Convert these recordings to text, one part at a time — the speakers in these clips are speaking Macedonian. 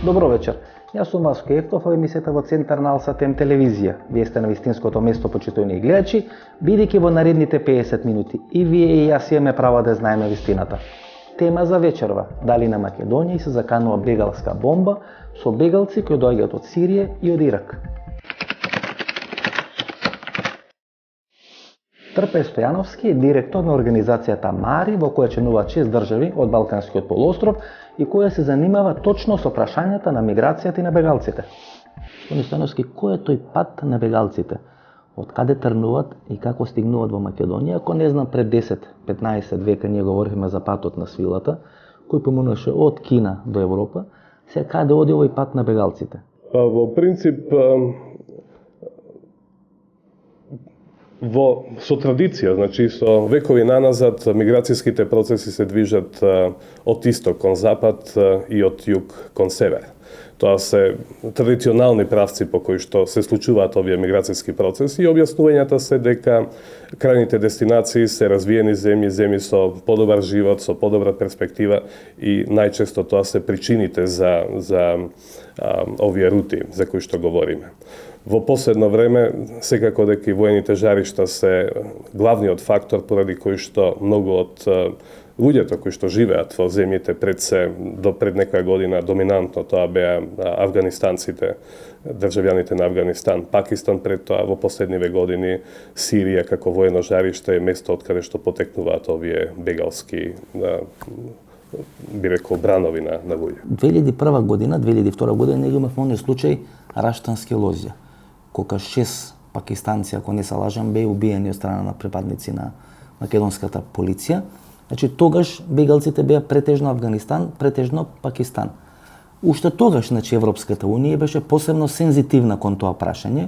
Добро вечер. Јас сум Васко Ефтов, а емисијата во Центар на Алса Тем телевизија. Вие сте на вистинското место, почитувани гледачи, бидејќи во наредните 50 минути и вие и јас имаме право да знаеме вистината. Тема за вечерва: дали на Македонија се заканува бегалска бомба со бегалци кои доаѓаат од Сирија и од Ирак. Трпе Стојановски е директор на организацијата МАРИ, во која членуваат 6 држави од Балканскиот полуостров и која се занимава точно со прашањата на миграцијата и на бегалците. Господин Стојановски, кој е тој пат на бегалците? Од каде тргнуваат и како стигнуваат во Македонија? Ако не знам, пред 10-15 века ние говорихме за патот на свилата, кој поминуваше од Кина до Европа. Сега каде оди овој пат на бегалците? Во принцип, со традиција, значи со векови наназад, миграцијските процеси се движат од исток кон запад и од југ кон север. Тоа се традиционални правци по кои што се случуваат овие миграцијски процеси и објаснувањата се дека крајните дестинации се развиени земји со подобар живот, со подобра перспектива и најчесто тоа се причините за овие рути за кои што говориме. Во последно време, секако дека и воените жаришта се главниот фактор поради кој што многу од луѓето кои што живеат во земјите до пред некоја година доминантно тоа беа афганистанците, државјаните на Афганистан, Пакистан пред тоа, во последниве години Сирија како воено жариште е место од каде што потекнуваат овие бегалски би рекол бранови на луѓе. 2001 година, 2002 година ние имавме оној случај Раштански лозја, кога 6 пакистанци, ако не се лажам, беа убиени од страна на припадници на македонската полиција. Значи тогаш бегалците беа претежно Афганистан, претежно Пакистан. Уште тогаш, значи, Европската унија беше посебно сензитивна кон тоа прашање.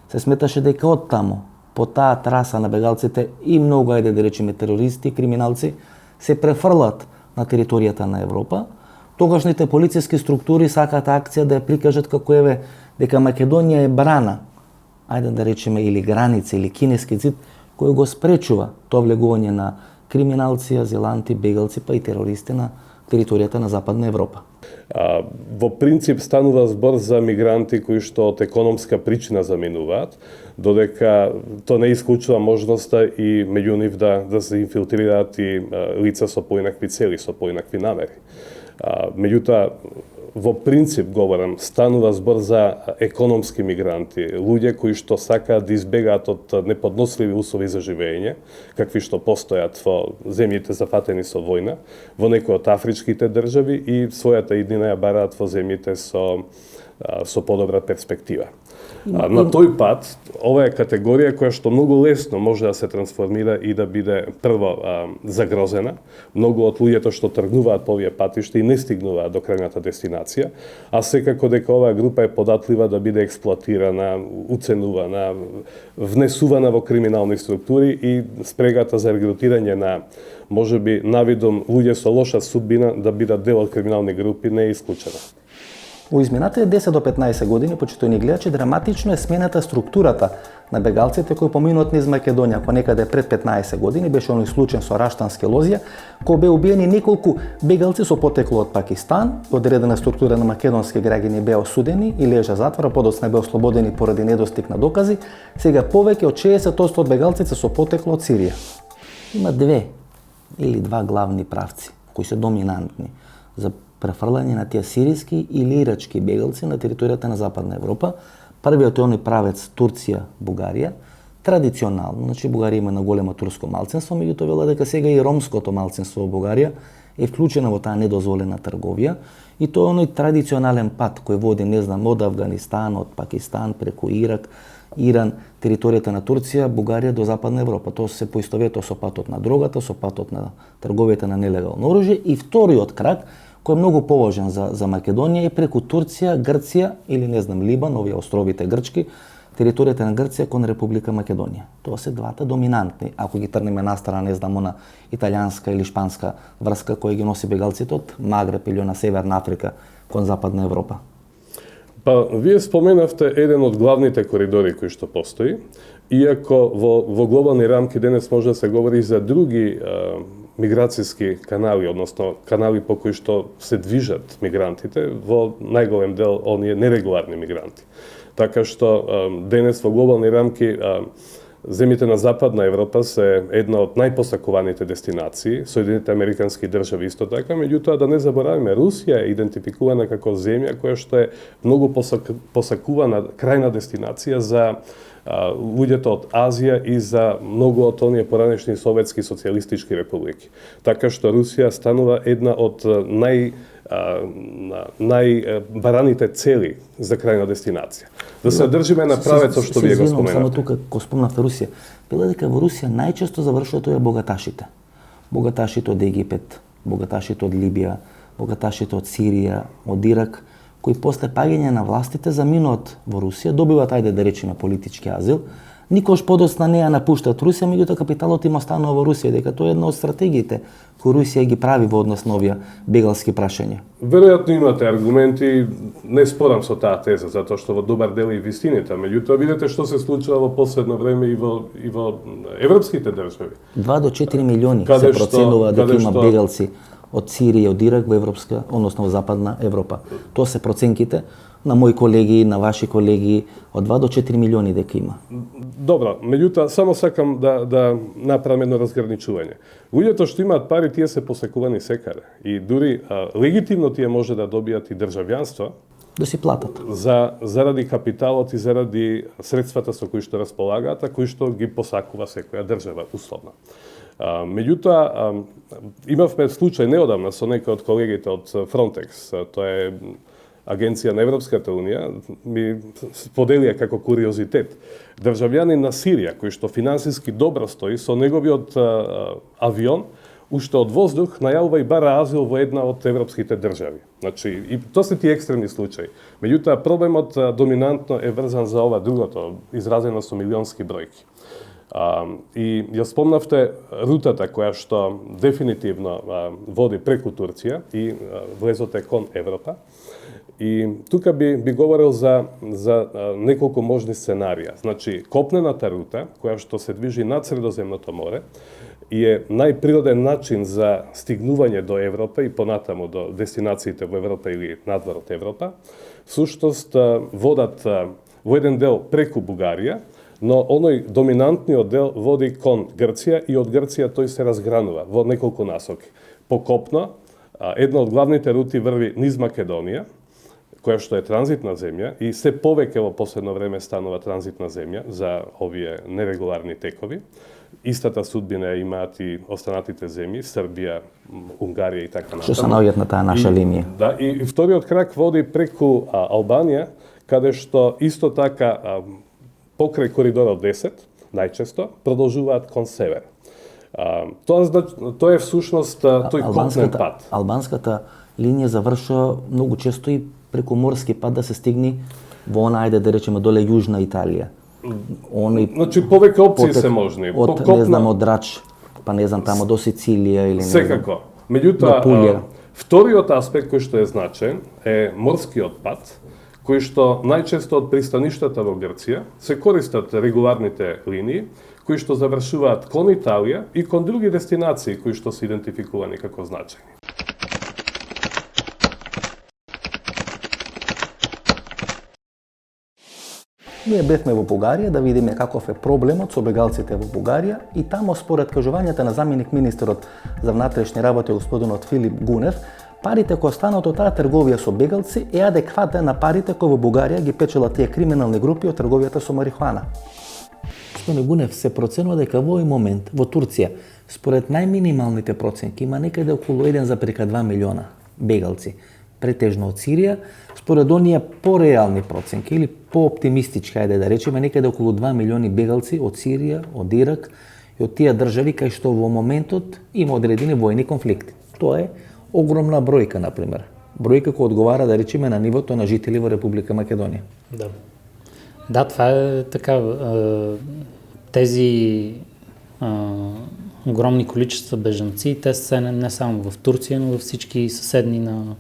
Се сметаше дека од таму, по таа траса на бегалците и многу, ајде да речеме, терористи, криминалци, се префрлат на територијата на Европа. Тогашните полициски структури сакаат акција да ја прикажат како дека Македонија е брана, ајде да речеме, или граница, или кинески зид, кој го спречува тоа влегување на криминалци, азиланти, бегалци, па и терористи на територијата на Западна Европа. Во принцип станува збор за мигранти кои што од економска причина заминуваат, додека тоа не исклучува можноста и меѓу нив да се инфилтрираат и лица со поинакви цели, со поинакви намери. Меѓутоа, во принцип говорам, станува збор за економски мигранти, луѓе кои што сакаат да избегаат од неподносливи услови за живење, какви што постојат во земјите зафатени со војна, во некои од афричките држави и својата иднина ја бараат во земјите со подобра перспектива. На тој пат, ова е категорија која што многу лесно може да се трансформира и да биде прво загрозена. Многу од луѓето што тргнуваат по овие патишта и не стигнуваат до крајната дестинација, а секако дека оваа група е податлива да биде експлоатирана, уценувана, внесувана во криминални структури и спрегата за регрутирање на можеби навидом луѓе со лоша судбина да бидат дел од криминални групи не е исклучена. Во изминатите 10 до 15 години, почитувани гледачи, драматично е смената структурата на бегалците кои поминуваат низ Македонија. Понекаде пред 15 години беше оној случај со Раштански лозја, кој беа убиени неколку бегалци со потекло од Пакистан, одредена структура на македонски граѓани беа осудени и лежа затвора, подоцна беа ослободени поради недостиг на докази. Сега повеќе од 60% од бегалците со потекло од Сирија. Има два главни правци кои се доминантни за префрлање на тие сиријски или ирачки бегалци на територијата на Западна Европа. Првиот е оној правец Турција, Бугарија, традиционално, значи Бугарија има на големо турско малцинство, меѓутоа вела дека сега и ромското малцинство во Бугарија е вклучено во таа недозволена трговија и тоа е оној традиционален пат кој води, не знам, од Афганистан, од Пакистан, преку Ирак, Иран, територијата на Турција, Бугарија до Западна Европа. Тоа се поистоветува со патот на дрогата, со патот на трговијата на нелегално оружје и вториот крак кој е многу поважен за Македонија е преку Турција, Грција или не знам Либан, овие островите грчки, територијата на Грција кон Република Македонија. Тоа се двата доминантни. Ако ги трнеме настрана, не знам, на италијанска или шпанска врска која ги носи бегалците од Магреб или на Северна Африка кон Западна Европа. Па, вие споменавте еден од главните коридори кои што постои, иако во глобални рамки денес може да се говори за други миграцијски канали, односно канали по кои што се движат мигрантите, во најголем дел оние нерегуларни мигранти. Така што денес во глобални рамки земјите на Западна Европа се една од најпосакуваните дестинации, Соединените Американски држави исто така, меѓутоа да не заборавиме, Русија е идентификувана како земја која што е многу посакувана крајна дестинација за луѓето од Азија и за многу од оние поранешни советски социјалистички републики. Така што Русија станува една од најбараните цели за крајна дестинација. Да се држиме на правецот што вие го споменавте. Само тука, ко спомнавте Русија, веле дека во Русија најчесто завршуваат овие богаташите. Богаташите од Египет, богаташите од Либија, богаташите од Сирија, од Ирак, кои после паѓање на властите заминуваат во Русија, добиваат, ајде да речеме, политички азил, никош подоцна не ја напуштаат Русија, меѓутоа капиталот им останува во Русија, дека тоа е една од стратегиите кои Русија ги прави во однос на овие бегалски прашања. Веројатно имате аргументи, не спорам со таа теза, затоа што во добар дел и вистината, меѓутоа видете што се случува во последно време и во европските држави. 2 до 4 милиони се проценува дека има бегалци од Сирија и од Ирак во европска, односно во Западна Европа. Тоа се проценките на мои колеги, на ваши колеги, од 2 до 4 милиони дека има. Добро, меѓутоа само сакам да направам едно разграничување. Луѓето што имаат пари, тие се посекувани секаде и дури легитимно тие може да добијат и државјанство, да си платат. Заради капиталот и заради средствата со кои што располагаат, а кои што ги посакува секоја држава условно. Меѓутоа, имавме случај неодамна со некој од колегите од Frontex, тоа е агенција на Европската Унија, ми споделија како куриозитет. Државјанин на Сирија, кој што финансиски добро стои, со неговиот авион, уште од воздух, најавува и бара азил во една од европските држави. Значи, и тоа се тие екстремни случаи. Меѓутоа, проблемот доминантно е врзан за ова другото, изразено со милионски бројки. И ја спомнавте рутата која што дефинитивно води преку Турција и влезот е кон Европа. И тука би говорил за неколку можни сценарија. Значи, копнената рута, која што се движи над Средоземното море, и е најприроден начин за стигнување до Европа и понатаму до дестинациите во Европа или надвор од Европа, всушност водат во еден дел преку Бугарија, но оној доминантниот дел води кон Грција и од Грција тој се разгранува во неколку насоки. По копно, една од главните рути врви низ Македонија, која што е транзитна земја и се повеќе во последно време станува транзитна земја за овие нерегуларни текови. Истата судбина имаат и останатите земји, Србија, Унгарија и така натаму. Што се наоѓаат на таа наша линија. Да, и вториот крак води преку Албанија, каде што исто така покрај коридорот 10, најчесто, продолжуваат кон север. Тоа е всушност тој копнен пат. Албанската линија завршува многу често и преку морски пат да се стигне во она, ајде да речеме, доле јужна Италија. Значи, повеќе опции се можни. Не знам, од Драч, па не знам, тамо до Сицилија или не знам. Секако. Меѓутоа, вториот аспект кој што е значен е морскиот пат, кои што најчесто од пристаништата во Грција се користат регуларните линии, кои што завршуваат кон Италија и кон други дестинации кои што се идентификувани како значајни. Ние бевме во Бугарија да видиме каков е проблемот со бегалците во Бугарија и тамо според кажувањата на заменик министерот за внатрешни работи господинот Филип Гунев, парите кои останат од таа трговија со бегалци е адекватен на парите кои во Бугарија ги печелат тие криминални групи од трговијата со марихуана. Господин Гунев, се проценува дека во овој момент во Турција, според најминималните проценки, има некаде околу 1,2 милиона бегалци, претежно од Сирија, според оние пореални проценки или пооптимистички, ајде да речеме, некаде околу 2 милиони бегалци од Сирија, од Ирак и од тие држави кај што во моментот има одредени војни конфликти. Тоа е огромна бројка, например. Бројка која одговара, да речеме, на нивото на жители во Република Македонија. Да, това е така. Тези огромни количества бежанци, те са не само в Турция, но във всички съседни на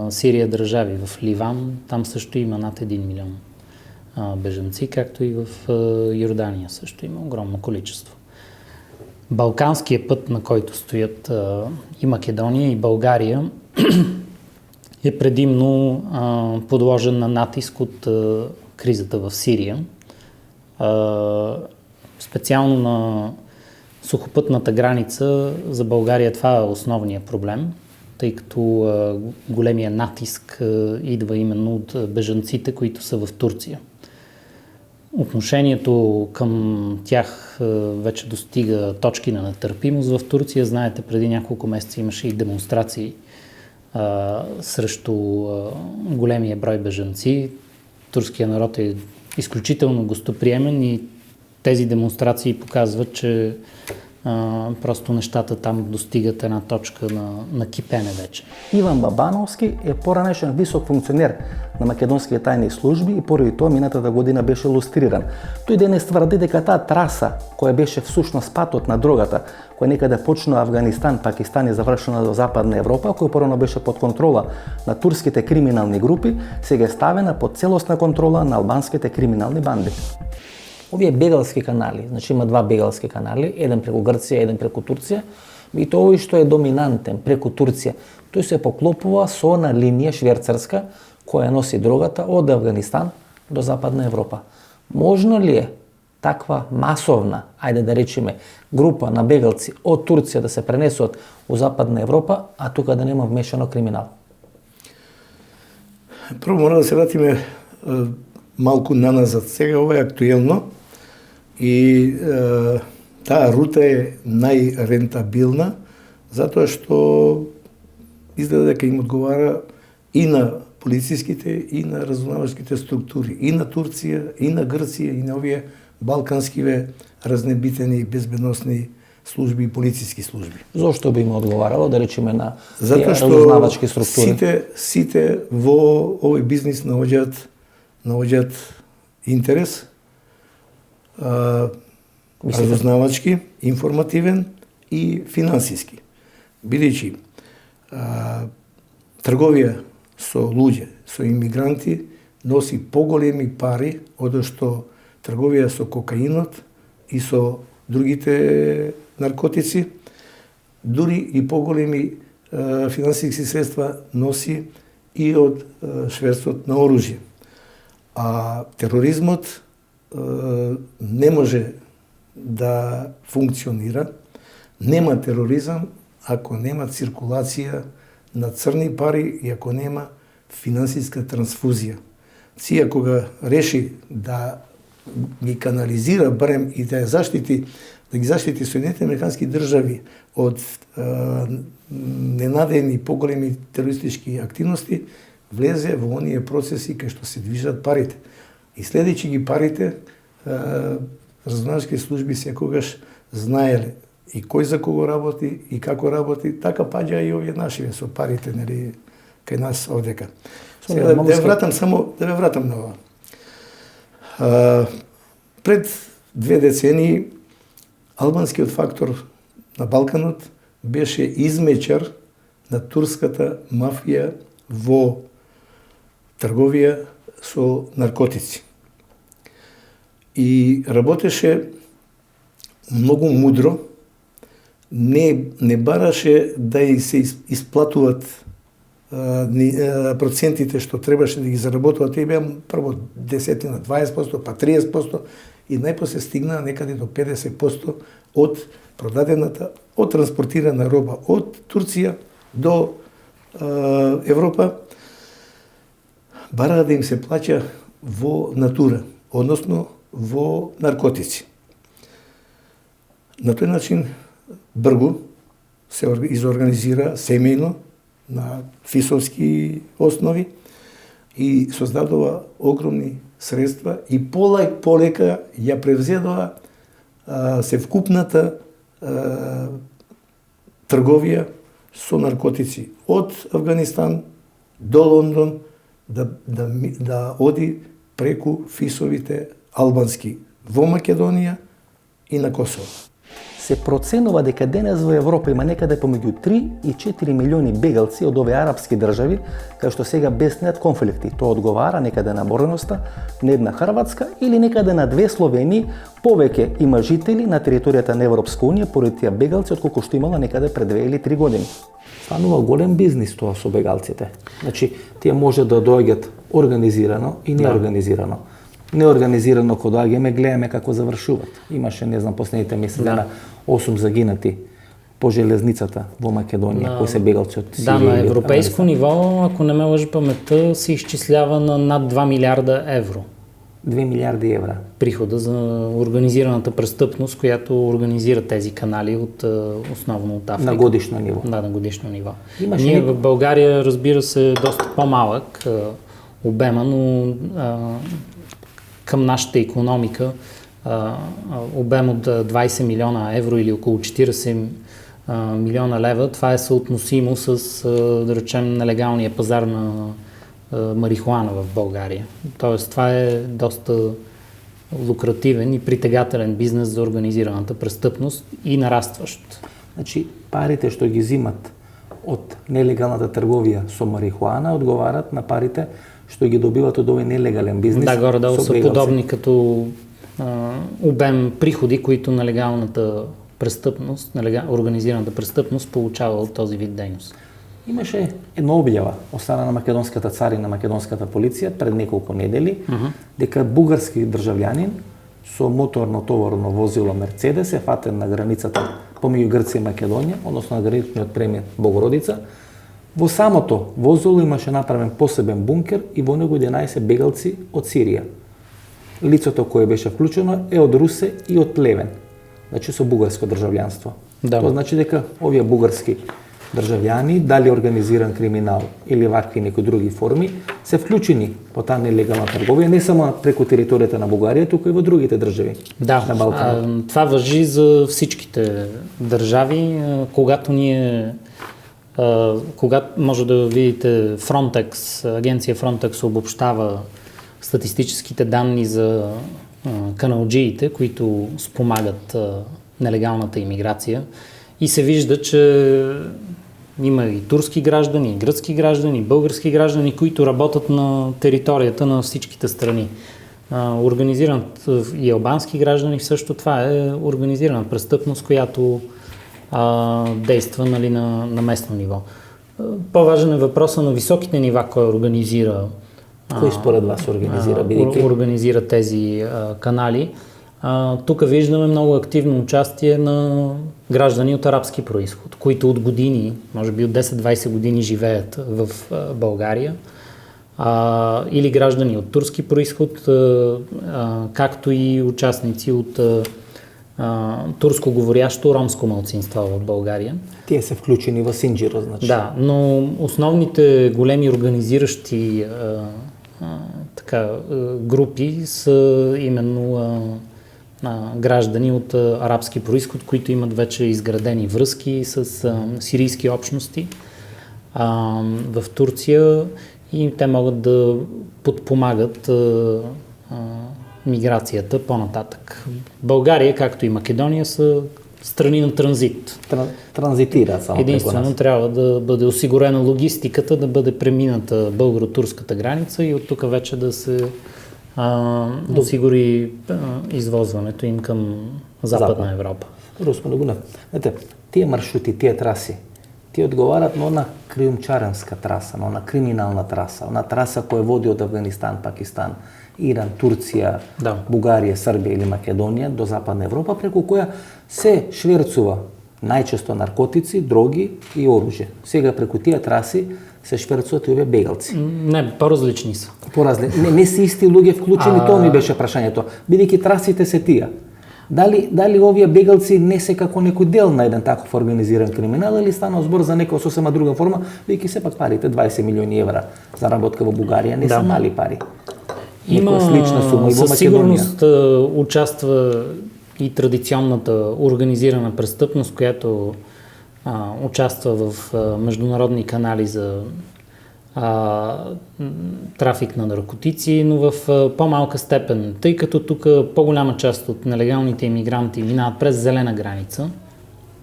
Сирия държави. В Ливан, там също има над 1 милион бежанци, както и в Йордания също има огромно количество. Балканския път, на който стоят и Македония, и България, е предимно подложен на натиск от кризата в Сирия. Специално на сухопътната граница за България това е основният проблем, тъй като големия натиск идва именно от бежанците, които са в Турция. Отношението към тях вече достига точки на нетърпимост в Турция. Знаете, преди няколко месеца имаше и демонстрации срещу големия брой бежанци. Турският народ е изключително гостоприемен и тези демонстрации показват, че просто нещата там достигат една точка на кипене вече. Иван Бабановски е поранешен висок функционер на македонските тајни служби и поради тоа минатата година беше лустриран. Тој денес тврди дека таа траса, која беше всушност патот на дрогата, која некаде почнува Афганистан, Пакистан и завршена до Западна Европа, која порано беше под контрола на турските криминални групи, сега е ставена под целосна контрола на албанските криминални банди. Овие бегалски канали, значи има два бегалски канали, еден преку Грција, еден преку Турција, и тоа овој што е доминантен преку Турција, тој се поклопува со на линија шверцарска која носи дрогата од Афганистан до Западна Европа. Можно ли е таква масовна, ајде да речеме, група на бегалци од Турција да се пренесат во Западна Европа, а тука да нема вмешано криминал? Прво мора да се вратиме малку наназад. Сега ова е актуелно и таа рута е најрентабилна, затоа што изгледа дека им одговара и на полициските, и на разузнавачките структури, и на Турција, и на Грција, и на овие балканскиве разнебитени безбедносни служби и полициски служби. Зошто би им одговарало, да речеме, на затоа што разузнавачки структури? Сите во овој бизнис наоѓаат интерес, разузнавачки, информативен и финансиски. Бидејќи трговија со луѓе, со имигранти, носи поголеми пари од што трговија со кокаинот и со другите наркотици, дури и поголеми финансиски средства носи и од шверцот на оружје. А тероризмот не може да функционира, нема тероризам ако нема циркулација на црни пари и ако нема финансиска трансфузија. Ција кога реши да ги канализира барем и да ги заштити Соединетите американски држави од ненадени поголеми терористички активности, влезе во оние процеси кај што се движат парите. И следејќи ги парите, разузнавачки служби секогаш знаеле и кој за кого работи и како работи, така паѓа и овие нашиве со парите, нели, кај нас овдека. Сега да ве вратам на ова. Пред 2 децении албанскиот фактор на Балканот беше измечар на турската мафија во трговија со наркотици. И работеше многу мудро, не бараше да и се исплатуват процентите што требаше да ги заработуваат, тие беа прво 10%, 20%, па 30% и најпосле стигнаа некаде до 50% од продадената, од транспортирана роба од Турција до Европа, бараа да им се плаќа во натура, односно во наркотици. На тој начин бргу се изорганизира семејно на фисовски основи и создадува огромни средства и полека ја превзедува севкупната трговија со наркотици од Афганистан до Лондон да оди преку фисовите албански во Македонија и на Косово. се проценува дека денес во Европа има некаде помеѓу 3 и 4 милиони бегалци од овие арапски држави, кај што сега беснеат конфликти. Тоа одговара некаде на бројноста на една Хрватска или некаде на 2 Словении, повеќе има жители на територијата на Европска унија поради тие бегалци отколку што имала некаде пред 2 или 3 години. Станува голем бизнис тоа со бегалците. Значи, тие може да доаѓат организирано и неорганизирано. Неорганизирано кога доаѓаме, гледаме како завршуваат. Имаше, не знам, последните месеци дена 8 загинати по железницата во Македонија, кои се бегалци од Сирија. Да, на европейско ниво, ако не ме лъжи паметта, се изчислява на над 2 милиарда евро. 2 милиарди евра. Прихода за организираната престъпност, която организира тези канали основно от Африка. На годишно ниво. Да, на годишно ниво. Ние в България, разбира се, доста по-малък обема, но към нашата икономика обем от 20 милиона евро или около 40 милиона лева, това е съотносимо с, да речем, нелегалния пазар на марихуана в България. Тоест, това е доста лукративен и притегателен бизнес за организираната престъпност и нарастващ. Значи, парите што ги зимат од нелегалната трговија со марихуана одговарат на парите што ги добиват од овој нелегален бизнес. Да, горе-долу са подобни като обем приходи, които нелегалната престъпност, организираната престъпност получава от този вид дейност. Имаше една објава од страна на македонската царина, македонската полиција пред неколку недели, дека бугарски државјанин со моторно товарно возило Мерцедес е фатен на границата помеѓу Грција и Македонија, односно на граничниот премиер Богородица. Во самото возило имаше направен посебен бункер и во него 11 бегалци од Сирија. Лицето кое беше вклучено е од Русе и од Плевен, значи со бугарско државјанство. Да. Тоа значи дека овие бугарски државјани, дали организиран криминал или вакви некои други форми, се вклучени по таа нелегална трговија, не само преку територијата на Бугарија, туку и во другите држави на Балканот. Това важи за всичките държави. Когато може да видите Frontex, агенция Frontex обобщава статистическите данни за каналджиите, които спомагат нелегалната имиграция, и се вижда, че има и турски граждани, и гръцки граждани, и български граждани, които работят на територията на всичките страни. Организират и албански граждани, също това е организирана престъпност, която действа, нали, на местно ниво. По-важен е въпросът на високите нива, кой организира. Кой според вас организира тези канали. Тук виждаме много активно участие на граждани от арабски происход, които от години, може би от 10-20 години живеят в България, или граждани от турски происход, както и участници от турско говорящо ромско малцинство в България. Тие са включени в Синджиро, значи. Да, но основните големи организиращи групи са именно граждани от арабски происход, които имат вече изградени връзки с сирийски общности в Турция, и те могат да подпомагат миграцията по-нататък. България, както и Македония, са страни на транзит. Транзитира само. Единствено трябва да бъде осигурена логистиката, да бъде премината българо-турската граница и от тук вече да се осигури извозването им към Западна Европа. Знаете, тия маршрути, тия траси, тие одговарат на она криумчаренска траса, на она криминална траса, она траса која води од Афганистан, Пакистан, Иран, Турција, Бугарија, Србија или Македонија до Западна Европа, преку која се шверцува најчесто наркотици, дроги и оружје. Сега преку тие траси се шверцуваат и овие бегалци. Не, по-различни са. Не се исти луѓе вклучени, тоа ми беше прашањето. Бидејќи трасите се тие. Дали овие бегалци не се како некој дел на еден таков организиран криминал, или стана збор за некоја сосема друга форма, бидејќи сепак парите 20 милиони евра за работка во Бугарија не се мали пари. Има със сигурност участва и традиционната организирана престъпност, която участва в международни канали за трафик на наркотици, но в по-малка степен, тъй като тук по-голяма част от нелегалните иммигранти минават през зелена граница,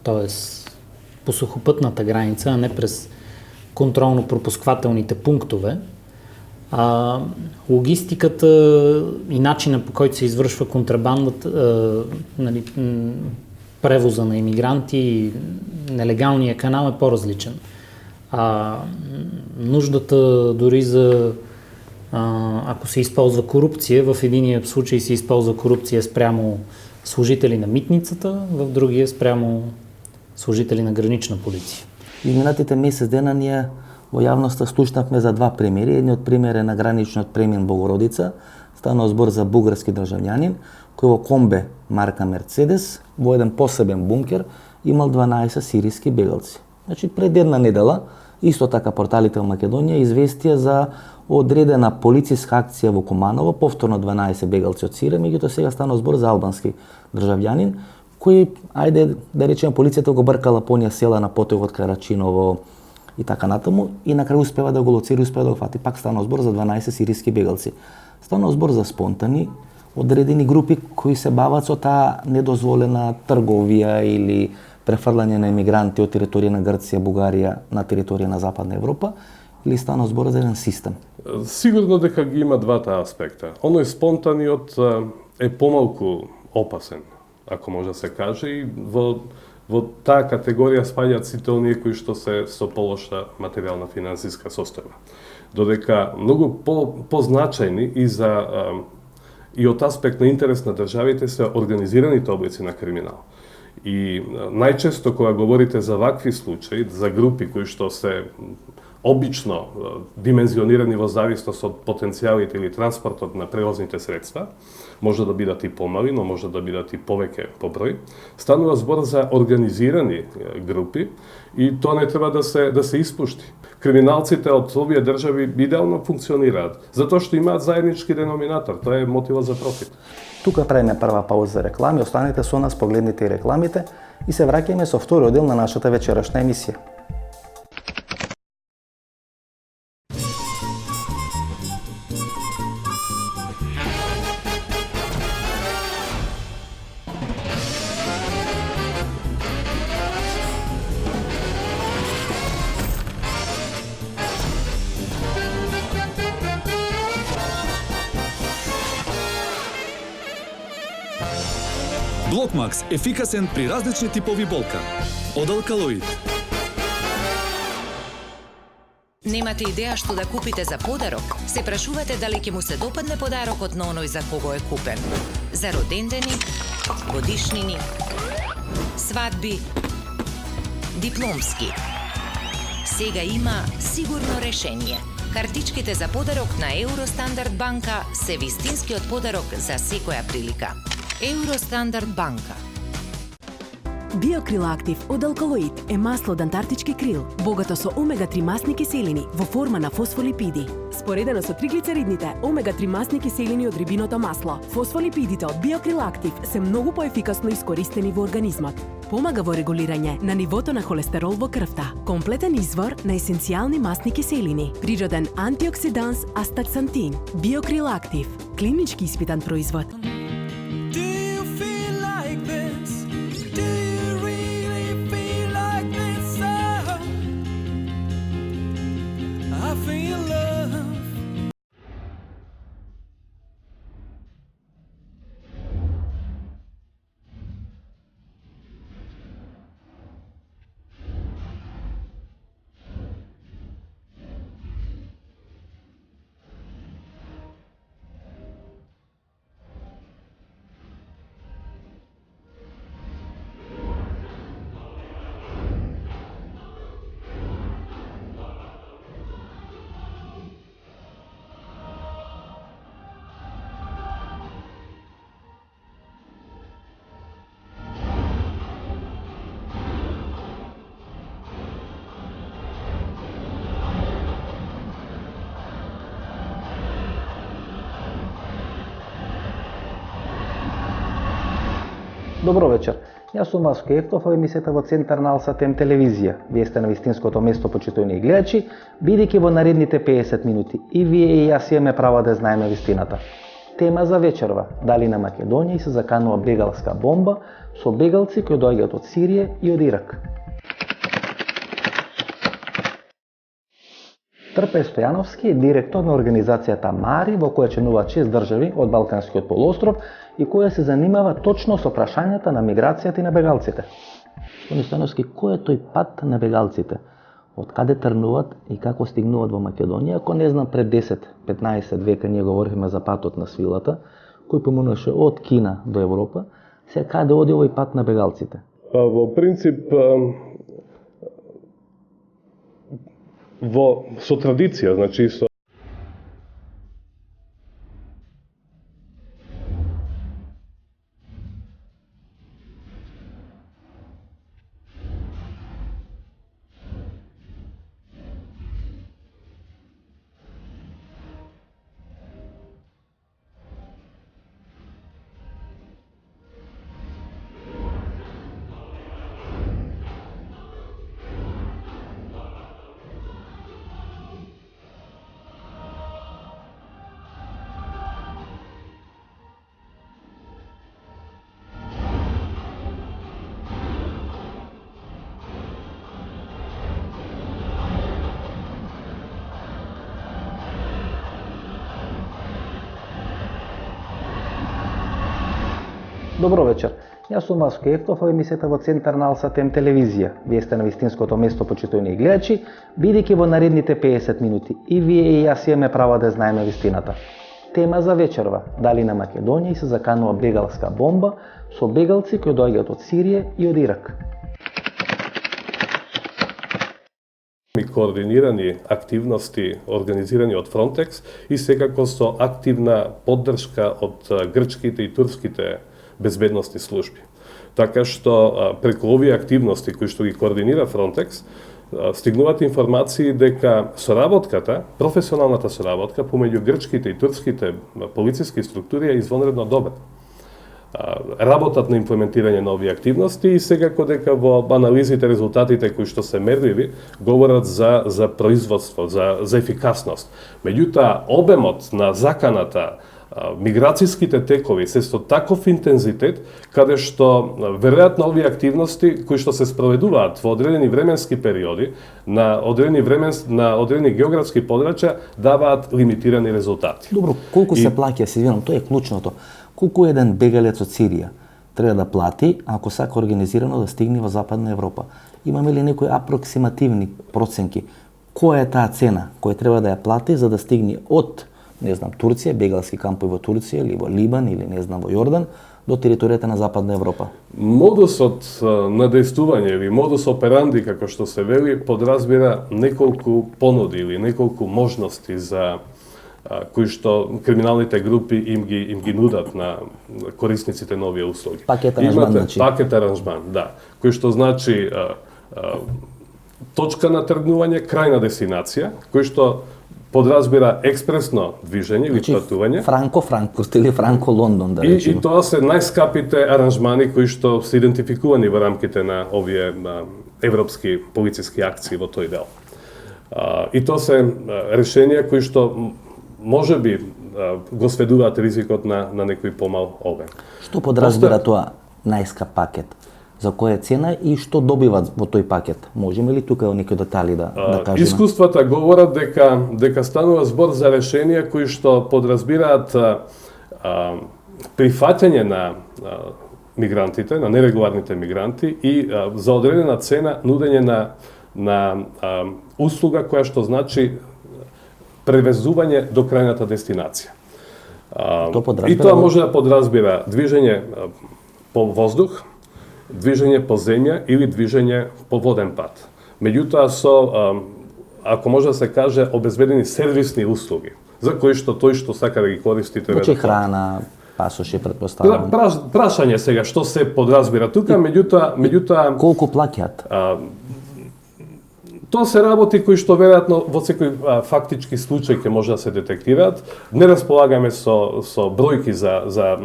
т.е. по сухопътната граница, а не през контролно-пропусквателните пунктове. Логистиката и начина, по който се извършва контрабандата, превоза на имигранти и нелегалния канал е по-различен. Нуждата дори за, ако се използва корупция, в единия случай се използва корупция спрямо служители на митницата, в другия спрямо служители на гранична полиция. Изминатите месец дена ние во јавноста слушнавме за два примери. Едниот пример е на граничниот премин Богородица. Станал збор за бугарски државјанин кој во комбе марка Мерцедес во еден посебен бункер имал 12 сириски бегалци. Значи пред една недела исто така порталите во Македонија известија за одредена полициска акција во Куманово, повторно 12 бегалци од Сирија, меѓутоа сега станал збор за албански државјанин кој, ајде да речеме, полицијата го бркала по оние села на потегот кај Рачиново и така натаму, и на крај успева да го лоцира, успева да го фати. Пак станал збор за 12 сириски бегалци. Станал збор за спонтани, одредени групи кои се бават со таа недозволена трговија или префрлање на емигранти од територија на Грција, Бугарија на територија на Западна Европа, или станал збор за еден систем? Сигурно дека ги има двата аспекта. Оној спонтаниот е помалку опасен, ако може да се каже, и во таа категорија спаѓаат сите оние кои што се со полоша материјална финансиска состојба. Додека многу позначајни и од аспект на интерес на државите се организираните облици на криминал. И најчесто кога говорите за вакви случаи, за групи кои што се обично димензионирани во зависност од потенцијалите или транспортот на превозните средства, може да бидат и помали, но може да бидат и повеќе по број, станува збор за организирани групи и тоа не треба да се испушти. Криминалците од овие држави идеално функционираат, затоа што имаат заеднички деноминатор, тоа е мотивот за профит. Тука правиме прва пауза за реклами, останете со нас, погледнете и рекламите и се враќаме со вториот дел на нашата вечерашна емисија. Блокмакс, ефикасен при различни типови болка. Од Алкалоид. Немате идеја што да купите за подарок? Се прашувате дали ќе му се допадне подарокот на оној за кого е купен? За родендени, годишнини, свадби, дипломски. Сега има сигурно решение. Картичките за подарок на Евростандард банка се вистинскиот подарок за секоја прилика. Евростандард банка. Биокрил Актив од Алкалоид е масло од антарктички крил, богато со омега-3 масни киселини во форма на фосфолипиди. Споредено со триглицеридните, омега-3 масни киселини од рибиното масло, фосфолипидите од Биокрил Актив се многу поефикасно искористени во организмот. Помага во регулирање на нивото на холестерол во крвта. Комплетен извор на есенцијални масни киселини. Природен антиоксиданс астаксантин. Биокрил Актив. Клинички испитан производ. Добро вечер. Јас сум Васко Ефтов, во емисијата во Центарна Алсатем телевизија. Вие сте на вистинското место, почитувани гледачи, бидејќи во наредните 50 минути и вие и јас имаме право да знаеме вистината. Тема за вечерва: дали на Македонија се заканува бегалска бомба со бегалци кои доаѓаат од Сирија и од Ирак. Трпе Стојановски е директор на организацијата МАРИ, во која членуваат 6 држави од Балканскиот полуостров и која се занимава точно со прашањата на миграцијата и на бегалците. Господин Стојановски, кој е тој пат на бегалците? Од каде тргнуваат и како стигнуваат во Македонија? Ако не знам, пред 10-15 века ние говорихме за патот на свилата, кој поминуваше од Кина до Европа. Сега каде оди овој пат на бегалците? Во принцип, со традиција, значи со Добро вечер. Јас сум Васко Ефтов, во емисијата во Центарна Алсатем телевизија. Вие сте на вистинското место, почитувани гледачи, бидејќи во наредните 50 минути и вие и јас имаме право да знаеме вистината. Тема за вечерва: дали на Македонија се заканува бегалска бомба со бегалци кои доаѓаат од Сирија и од Ирак. Координирани активности организирани од Frontex и секако со активна поддршка од грчките и турските безбедносни служби. Така што преку овие активности кои што ги координира Frontex, стигнуваат информации дека соработката, професионалната соработка помеѓу грчките и турските полициски структури е извонредно добра. Работат на имплементирање на овие активности и секако дека во анализите резултатите кои што се мерливи говорат за производство, за ефикасност. Меѓутоа, обемот на заканата, миграцијските текови се со таков интензитет, каде што веројатно овие активности кои што се спроведуваат во одредени временски периоди, на одредени географски подрачја, даваат лимитирани резултати. Добро, колку се плаќа, се извинам, тоа е клучното. Колку еден бегалец од Сирија треба да плати ако сака организирано да стигне во Западна Европа? Имаме ли некои апроксимативни проценки? Која е таа цена која треба да ја плати за да стигне од, не знам, Турција, бегалски кампови во Турција или во Либан или не знам во Јордан до територијата на Западна Европа? Модусот на дејствување или модус операнди, како што се вели, подразбира неколку понуди или неколку можности за кои што криминалните групи им ги нудат на корисниците на овие услуги. Пакет аранжман, значи. Пакет аранжман, да. Кој што значи точка на тргнување, крајна дестинација, кој што подразбира експресно движење или патување. Франко-Франкфурт или Франко-Лондон, да речеме. И тоа се најскапите аранжмани кои што се идентификувани во рамките на овие европски полициски акции во тој дел. И тоа се решенија кои што може би го сведуваат ризикот на некој помал обем. Што подразбира тоа најскап пакет? За која цена и што добиват во тој пакет? Можеме ли тука некои детали да кажеме? Искуствата говорат дека станува збор за решенија кои што подразбираат прифаќање на мигрантите, на нерегуларните мигранти и за одредена цена нудење на услуга која што значи превезување до крајната дестинација. И тоа може да подразбира движење по воздух, движење по земја или движење по воден пат. Меѓутоа ако може да се каже, обезбедени сервисни услуги, за кои што тој што сака да ги користи треба да храна, пасоше, претпоставувам. Прашање сега што се подразбира тука, меѓутоа колку плаќаат? Тоа се работи кои што веројатно во секој фактички случај ќе може да се детектираат. Не располагаме со бројки за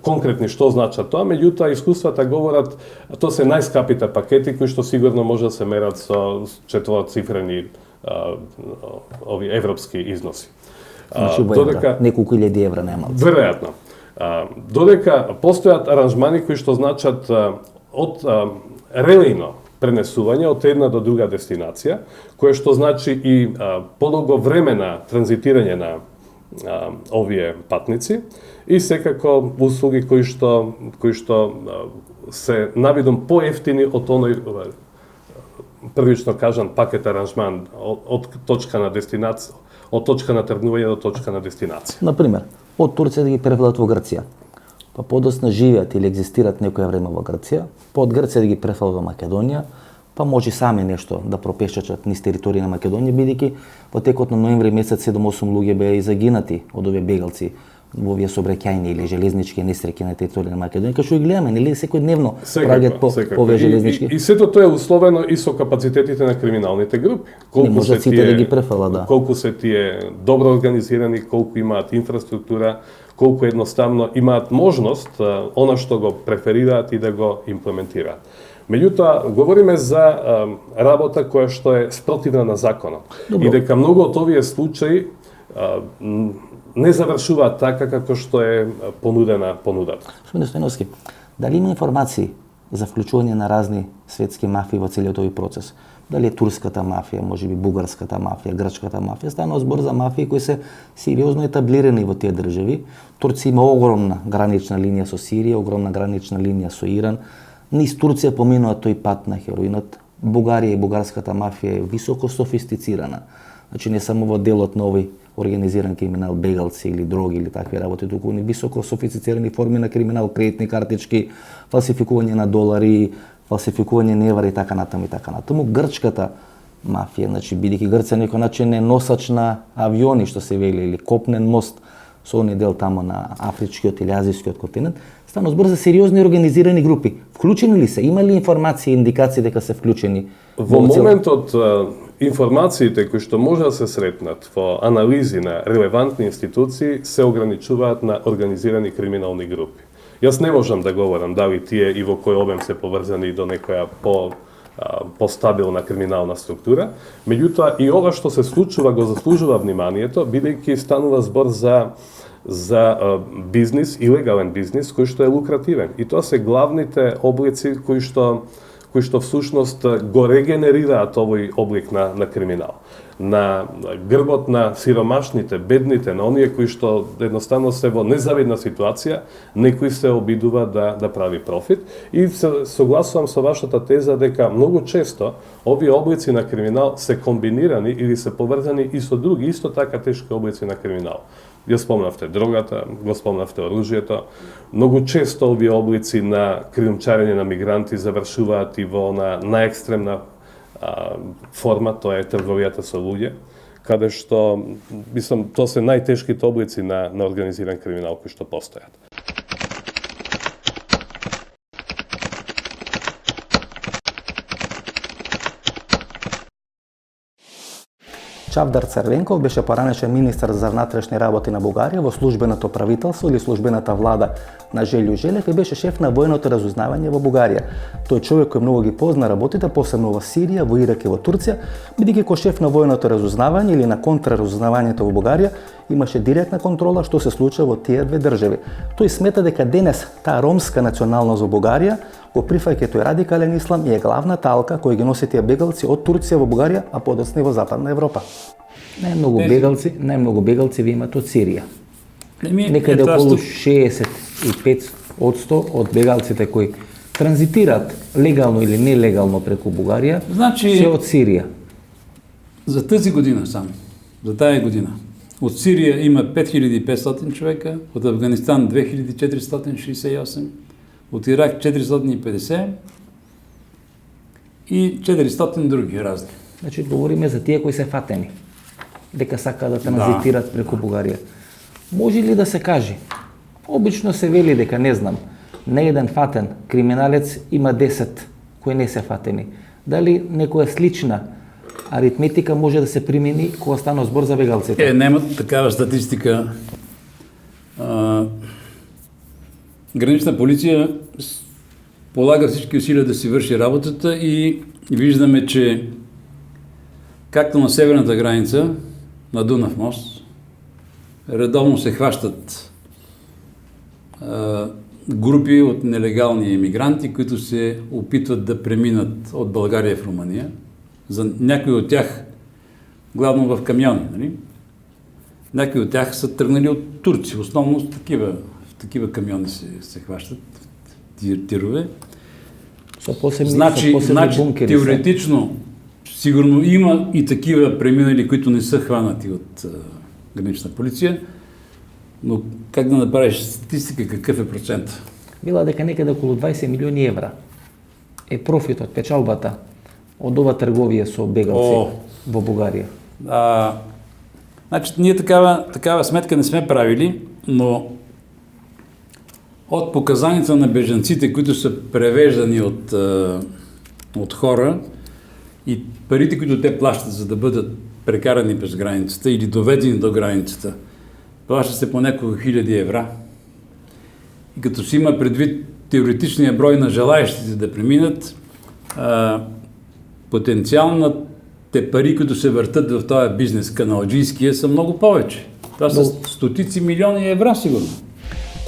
конкретни што значат тоа, меѓутоа искуствата говорат тоа се најскапите пакети кои што сигурно може да се мерат со четвороцифрени ови европски износи. Значи додека неколку илјади евра немалку. Веројатно. Додека постојат аранжмани кои што значат од релејно пренесување од една до друга дестинација, кое што значи и подолго време на транзитирање на овие патници и секако услуги кои што се навидом поевтини од оној првично кажан пакет аранжман од точка на дестинација, од точка на тргнување до точка на дестинација. Например, од Турција да ги префрлат во Грција, па подосна живеат или екзистират некоја време во Грција, па од Грција да ги префрлат во Македонија, па може сами нешто да пропешачат низ територија на Македонија, бидејќи во текот на ноември месец 7-8 луѓе беа и загинати од овие бегалци во овие сообраќајни или железнички несреќи на територија на Македонија, кај што ги гледаме, нели секојдневно праќаат по овие железнички. И сето тоа е условено и со капацитетите на криминалните групи. Колку се тие да ги префала, да. Колку се тие добро организирани, колку имаат инфраструктура, колку едноставно имаат можност она што го преферираат и да го имплементираат. Меѓутоа, говориме за работа која што е спротивна на законот. Добро. И дека многу од овие случаи не завршуваат така како што е понудена понудата. Господин Стојновски, дали има информации за вклучување на разни светски мафии во целиот овој процес? Дали е турската мафија, можеби бугарската мафија, грчката мафија? Станува збор за мафии кои се сериозно етаблирани во тие држави. Турција има огромна гранична линија со Сирија, огромна гранична линија со Иран. Низ Турција поминува тој пат на хероинот. Бугарија и бугарската мафија е високо софистицирана. Значи не само во делот на овој организиран криминал, бегалци или дроги или такви работи, туку и високо софистицирани форми на криминал, кредитни картички, фалсификување на долари, фалсификување на евра и така натаму и така натаму. Грчката мафија, значи бидејќи Грција на некој начин е носач на авиони, што се вели, или копнен мост со оној дел тамо на афричкиот или азискиот континент, станува збор за сериозни организирани групи. Вклучени ли се? Има ли информации и индикации дека се вклучени? Во моментот информациите кои што може да се сретнат во анализи на релевантни институции се ограничуваат на организирани криминални групи. Јас не можам да говорам дали тие и во кој обем се поврзани до некоја постабилна криминална структура, меѓутоа и ова што се случува го заслужува вниманието, бидејќи станува збор за бизнис, илегален бизнис, кој што е лукративен. И тоа се главните облици кои што всушност го регенерираат овој облик на криминал. На грбот на сиромашните, бедните, на оние кои што едноставно се во незавидна ситуација, некој се обидува да прави профит. И се согласувам со вашата теза дека многу често овие облици на криминал се комбинирани или се поврзани и со други исто така тешки облици на криминал. Ја спомнавте дрогата, го спомнавте оружјето. Многу често овие облици на кријумчарење на мигранти завршуваат и во најекстремна форма, тоа е трговијата со луѓе, каде што, мислам, тоа се најтешките облици на организиран криминал кои што постојат. Чавдар Црвенков беше поранешен министар за внатрешни работи на Бугарија во службеното правителство или службената влада на Желјо Желев и беше шеф на военото разузнавање во Бугарија. Тој човек кој многу ги позна работите, посебно во Сирија, во Ирак и во Турција, бидејќи кој шеф на военото разузнавање или на контраразузнавањето во Бугарија имаше директна контрола што се случува во тие две држави. Тој смета дека денес таа ромска националност во Бугарија го прифаќа тој радикален ислам и е главната алка која ги носи тие бегалци од Турција во Бугарија, а подоцна и во Западна Европа. Најмногу бегалци ви имате од Сирија. Некаде околу 65% од бегалците кои транзитираат легално или нелегално преку Бугарија се од Сирија. За тази година само, за таа година, од Сирија има 5500 човека, од Афганистан 2468, од Ирак 450 и 400 други разни. Значи говориме за тие кои се фатени, дека сакаат да транзитираат преку Бугарија. Може ли да се каже? Обично се вели дека, не знам, на еден фатен криминалец има 10 кои не се фатени. Дали некоја слична аритметика може да се примени кога стана збор за бегалците? Нема такава статистика. Гранична полиция полага всички усилия да си върши работата и виждаме, че както на северната граница, на Дунав мост, редовно се хващат групи от нелегални емигранти, които се опитват да преминат от България в Румъния. За някои от тях, главно в камиони, нали? Някои от тях са тръгнали от Турция, основно в такива камиони се хващат, тирове. Значи теоретично, сигурно има и такива преминали, които не са хванати от гранична полиция, но как да направиш статистика, какъв е процент? Била дека некаде околу 20 милиони евра е профитот, печалбата од ова трговија со бегалци во Бугарија. Значи, ние такава сметка не сме правили, но от показанията на бежанците, които са превеждани от хора и парите, които те плащат, за да бъдат прекарани през границата или доведени до границата, плаща се по няколко хиляди евра. И като си има предвид теоретичния брой на желаещите да преминат, потенциалните пари, които се въртат в този бизнес каналджийския, са много повече. Това са стотици милиони евра, сигурно.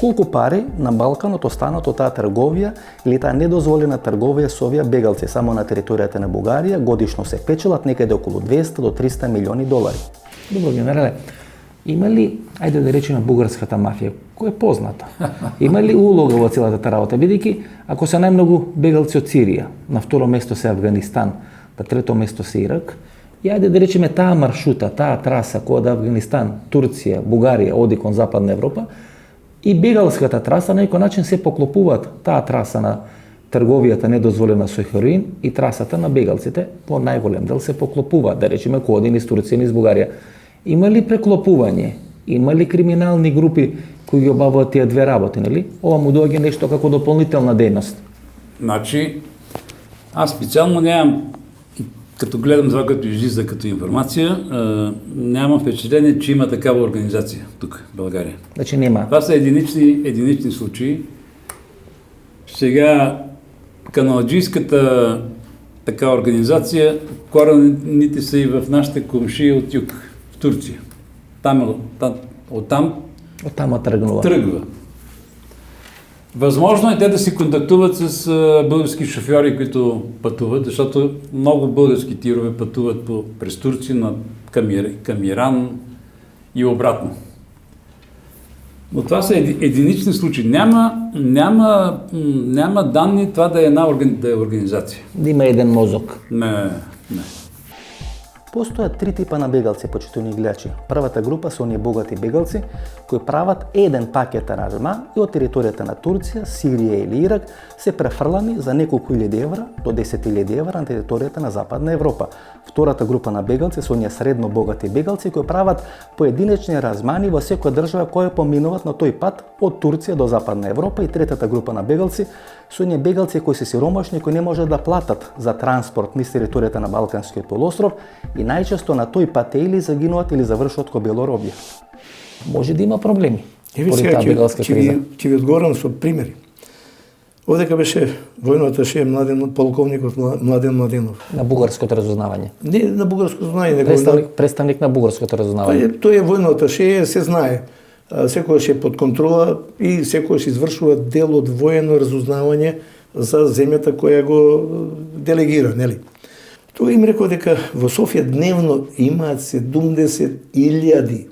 Колку пари на Балканот останат од таа трговија или таа недозволена трговија со овие бегалци само на територијата на Бугарија годишно се печелат некаде околу 200 до 300 милиони долари. Добро, генерале, има ли, ајде да речеме, бугарската мафија, која е позната? Има ли улога во целата таа работа? Бидејќи, ако се најмногу бегалци од Сирија, на второ место се Афганистан, на трето место се Ирак, и ајде да речеме таа маршрута, таа траса која од Афганистан, Турција, Бугарија оди кон Западна Европа, и бегалската траса на некој начин се поклопуваат, таа траса на трговијата недозволена со хероин и трасата на бегалците по најголем дел се поклопуваат, да речеме кој оди низ Турција, низ Бугарија. Има ли преклопување? Има ли криминални групи кои ги обавуваат тие две работи, нели? Ова му доаѓа нешто како дополнителна дејност. Значи, аз специјално немам, като гледам това, като излиза като информация, нямам впечатление, че има такава организация тук, в България. Значи нема. Това са единични случаи. Сега каналджийската така организация, корените са и в нашите комшии от юг, в Турция. Оттам тръгва. Възможно е те да си контактуват с български шофьори, които пътуват, защото много български тирове пътуват през Турция към Иран и обратно. Но това са единични случаи. Няма данни това да е организация. Да има един мозок. Не. Постојат три типа на бегалци, почитувани гледачи. Првата група се оние богати бегалци кои прават еден пакет аранжман и од територијата на Турција, Сирија или Ирак се префрлани за неколку илјади евра до 10.000 евра на територијата на Западна Европа. Втората група на бегалци се оние средно богати бегалци кои прават поединечни аранжмани во секоја држава која поминуваат на тој пат од Турција до Западна Европа. И третата група на бегалци се оние бегалци кои се сиромашни, кои не можат да платат за транспорт низ територијата на Балканскиот полуостров и најчесто на тој пат или загинуваат или завршуваат ко белоробје. Може да има проблеми. Еви сега ќе ви одговорам со примери. Овдека беше војно аташе полковникот Младен Младенов. На бугарското разузнавање. Не на бугарско разузнавање, представник на бугарското разузнавање. Тој е војно аташе, се знае. Секојаш е под контрола и секојаш извршува дел од воено разузнавање за земјата која го делегира, нели? Тоа им рекол дека во Софија дневно имаат 70.000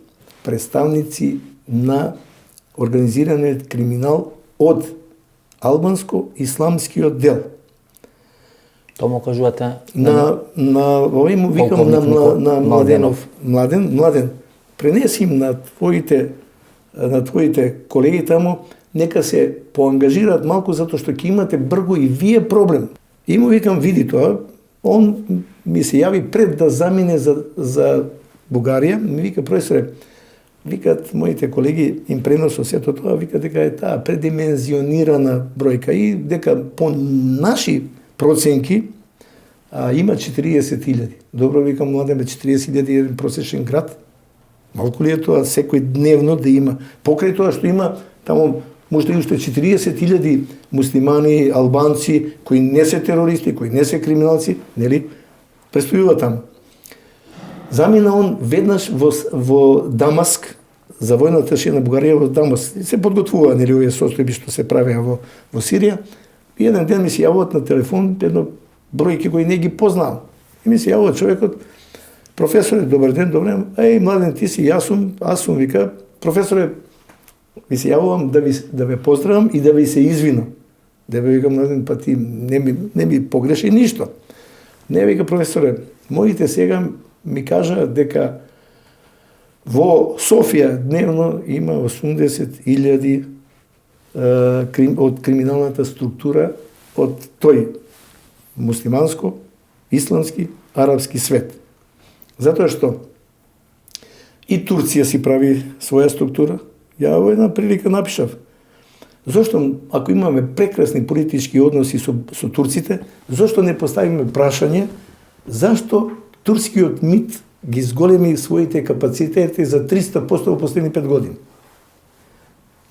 представници на организираниот криминал од албанско-исламскиот дел. Тоа му кажувате овој му викам на Младенов. Младен, пренеси им на твоите колеги таму, нека се поангажираат малку затоа што ќе имате брго и вие проблем. И му викам, види тоа, он ми се јави пред да замине за Бугарија, ми вика, професоре, викат моите колеги им преносо сето тоа, викат дека е таа предимензионирана бројка и дека по наши проценки има 40.000. Добро, викам, Младен, 40.000 е еден просечен град. Малку ли е тоа секој дневно да има? Покрај тоа што има таму Можда и уште 40.000 муслимани, албанци, кои не се терористи, кои не се криминалци, нели, престојува таму. Замина он веднаш во Дамаск, за војната ше на Бугарија во Дамаск, се подготвува, нели, овие состојби што се правеа во Сирија, и еден ден ми се јавуват на телефон, едно бројки кои не ги познавам. И ми се јавува човекот, професоре, добар ден, Младен, ти си, аз сум, вика, професоре, ви се јавувам да ве поздравам и да ви се извинам. Да ви викам, Младен, па ти не ми погреши ништо. Не, вика, професоре, моите сега ми кажа дека во Софија дневно има 80.000 од криминалната структура од тој муслиманско, исламски, арапски свет. Затоа што и Турција си прави своја структура. Ја во една прилика напишав. Зошто, ако имаме прекрасни политички односи со турците, зошто не поставиме прашање зашто турскиот МИТ ги зголеми своите капацитети за 300% во последни 5 години?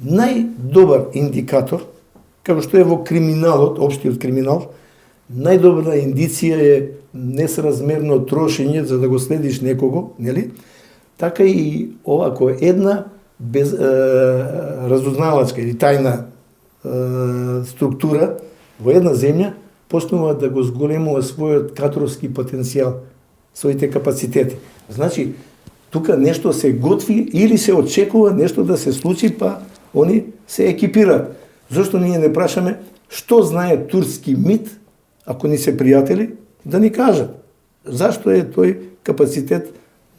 Најдобар индикатор, како што е во криминалот, општиот криминал, најдобра индиција е несразмерно трошење за да го следиш некого, нели? Така и ако една разузнавачка или тајна структура во една земја почнува да го зголемува својот кадровски потенцијал, своите капацитети. Значи, тука нешто се готви или се очекува нешто да се случи, па они се екипираат. Зошто ние не прашаме што знае турски МИТ, ако ни се пријатели, да ни кажат зашто е тој капацитет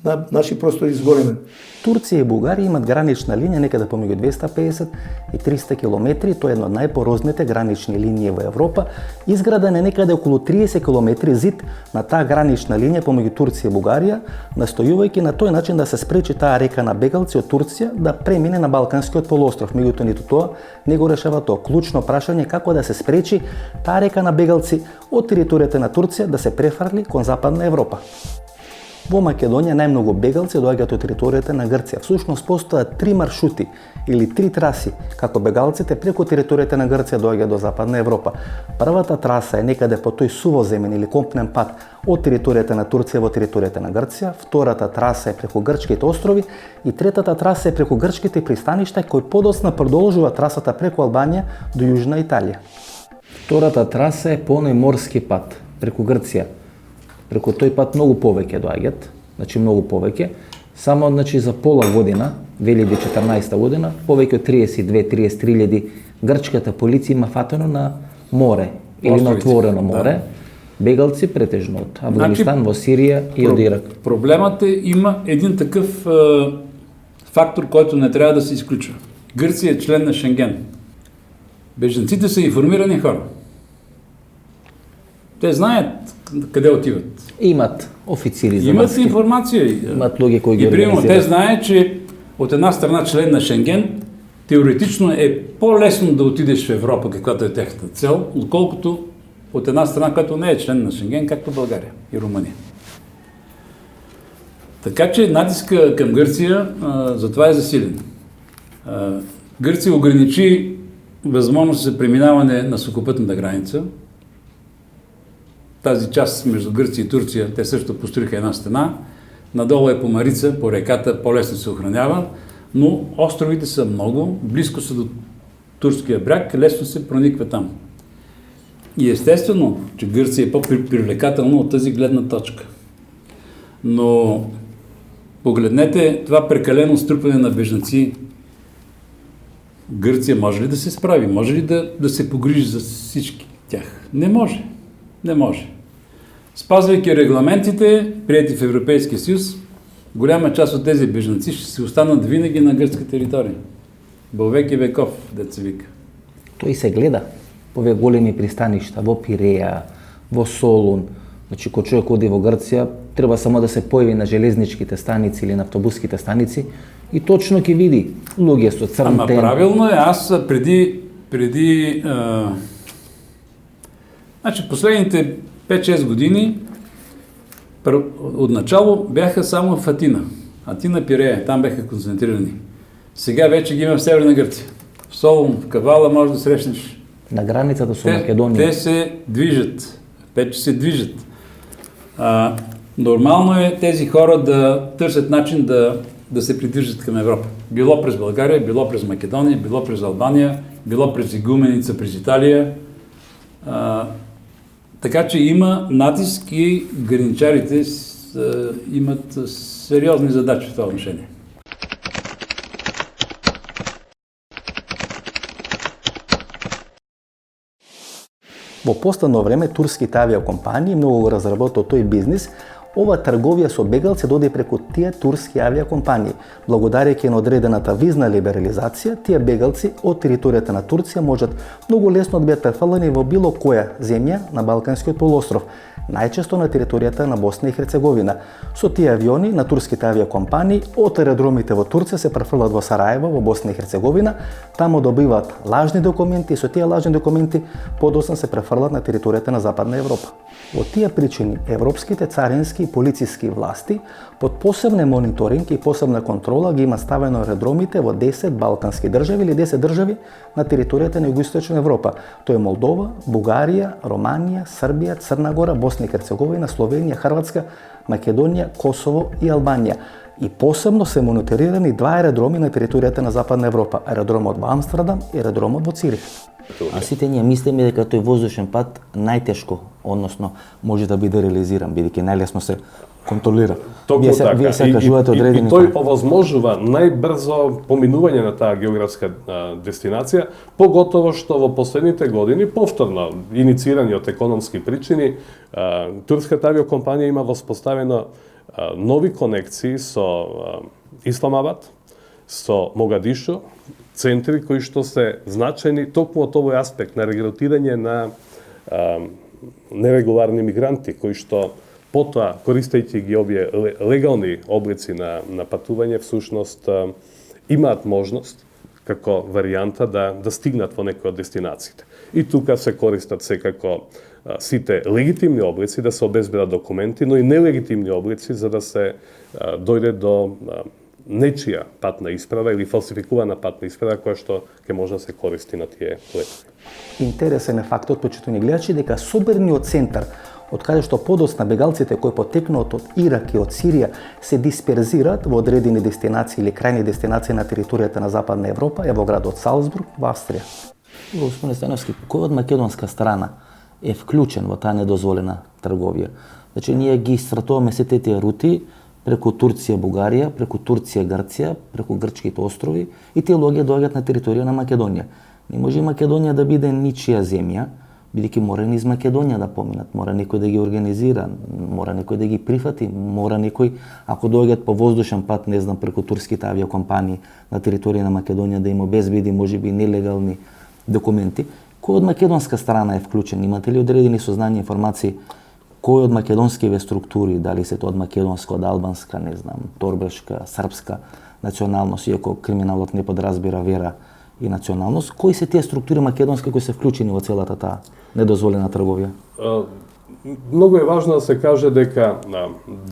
на наши простори зголемен. Турција и Бугарија имат гранична линија некаде помеѓу 250 и 300 километри, тоа е една од најпорозните гранични линии во Европа. Изграден е некаде околу 30 километри зид на таа гранична линија помеѓу Турција и Бугарија, настојувајќи на тој начин да се спречи таа река на бегалци од Турција да премине на Балканскиот полуостров. Меѓутоа ниту тоа не го решава тоа клучно прашање како да се спречи таа река на бегалци од територијата на Турција да се префрли кон Западна Европа. Во Македонија најмногу бегалци доаѓаат од територијата на Грција. Всушност постојат 3 маршрути или 3 траси како бегалците преку територијата на Грција доаѓаат до Западна Европа. Првата траса е некаде по тој сувоземен или компнен пат од територијата на Турција во територијата на Грција, втората траса е преку грчките острови и третата траса е преку грчките пристаништа кои подоцна продолжува трасата преку Албанија до Јужна Италија. Втората траса е по оној морски пат преку Грција. Преку тој пат многу повеќе доаѓаат, значи многу повеќе. Само за пола година, 2014 година, повеќе од 32-33.000 грчката полиција има фатено на море или на отворено море. Бегалци претежно од Афганистан, во Сирија и од Ирак. Проблемот има един такъв фактор, който не трябва да се изключва. Гърция е член на Шенген. Бежанците са информирани хора. Те знаят къде отиват. Имат официри за имат информация. Имат луѓе кои ги организираат. И примерно те знаят, че от една страна член на Шенген, теоретично е по-лесно да отидеш в Европа, каквато е тяхната цел, отколкото от една страна, която не е член на Шенген, както България и Румъния. Така че натиска към Гърция затова е засилен. Гърция ограничи възможност за преминаване на сухопътната граница. Тази част между Гърция и Турция, те също построиха една стена. Надолу е по Марица, по реката, по-лесно се охранява, но островите са много, близко са до турския бряг, лесно се прониква там. И естествено, че Гърция е по-привлекателна от тази гледна точка. Но погледнете това прекалено струпване на бежанци. Гърция може ли да се справи? Може ли да се погрижи за всички тях? Не може. Не може. Спазвайки регламентите, приети в Европейския съюз, голяма част от тези бежанци ще се останат винаги на гръцка територия. Век и веков, деца вика. Тој се гледа по овие големи пристаништа, во Пиреја, во Солун. Значи, кога човек оди во Грција, треба само да се појави на железничките станици или на автобуските станици и точно ќе види луѓе со црн тен. Ама правилно е, аз преди значи, последните 5-6 години отначало бяха само в Атина. Атина, Пирея, там бяха концентрирани. Сега вече ги има в Северна Гърция. в Солун, в Кавала може да срещнеш. На границата со Македонија. Те се движат, вече се движат. Нормално е тези хора да търсят начин да се придвижат към Европа. Било през България, било през Македония, било през Албания, било през Игуменица, през Италия. Така че има натиск и граничарите имат сериозни задачи в това отношение. Во последно време турските авиакомпании многу го разработил тој бизнис. Ова трговија со бегалци доде преку тие турски авиакомпании. Благодарејќи на одредената визна либерализација, тие бегалци од територијата на Турција можат многу лесно да бидат префрлени во било која земја на Балканскиот полуостров, најчесто на територијата на Босна и Херцеговина. Со тие авиони на турските авиакомпании од аеродромите во Турција се префрлат во Сараево, во Босна и Херцеговина, таму добиваат лажни документи и со тие лажни документи подоцна се префрлат на територијата на Западна Европа. Во тие причини, европските царински и полициски власти под посебен мониторинг и посебна контрола ги има ставено аеродромите во 10 балкански држави или 10 држави на територијата на Југоисточна Европа. Тоа е Молдова, Бугарија, Романија, Србија, Црна Гора, Босна и Херцеговина, Словенија, Хрватска, Македонија, Косово и Албанија. И посебно се мониторирани два аеродроми на територијата на Западна Европа, аеродромот во Амстердам и аеродромот во Цирих. А сите ние мислиме дека тој воздушен пат најтешко, односно може да биде реализиран, бидејќи најлесно се контролира. Токму така. Вие се кажувате одредени. И тој овозможува најбрзо поминување на таа географска дестинација, поготово што во последните години, повторно инициирани од економски причини, турската авиокомпанија има воспоставено нови конекции со Исламабад, со Могадишо, центри кои што се значени токму од овој аспект на регрутирање на нерегуларни мигранти, кои што потоа, користејќи ги овие легални облици на патување, всушност имаат можност, како варијанта, да стигнат во некој од дестинациите. И тука се користат секако сите легитимни облици да се обезбедат документи, но и нелегитимни облици за да се дојде до нечија патна исправа или фалсификувана патна исправа која што ќе може да се користи на тие летови. Интересен е фактот, почитувани гледачи, дека соберниот центар од каде што подоцна бегалците кои потекнуваат од Ирак и од Сирија се дисперзираат во одредени дестинации или крајни дестинации на територијата на Западна Европа е во градот Салцбург, во Австрија. Господин Становски, кој од македонска страна е вклучен во таа недозволена трговија? Значи, ние ги стратуваме сите тие рути преку Турција, Бугарија, преку Турција, Грција, преку грчките острови и тие луѓе доаѓаат на територија на Македонија. Не може Македонија да биде ничија земја, бидејќи мора низ Македонија да поминат, мора некој да ги организира, мора некој да ги прифати, мора некој, ако доаѓаат по воздушен пат, не знам, преку турските авиакомпании на територија на Македонија да им обезбеди можеби нелегални документи. Кој од македонска страна е вклучен? Имате ли одредени сознание, информации кој од македонскиве структури, дали се тоа од македонска, од албанска, не знам, торбешка, српска националност, иако криминалот не подразбира вера и националност, кои се тие структури македонски кои се вклучени во целата таа недозволена трговија? Многу е важно да се каже дека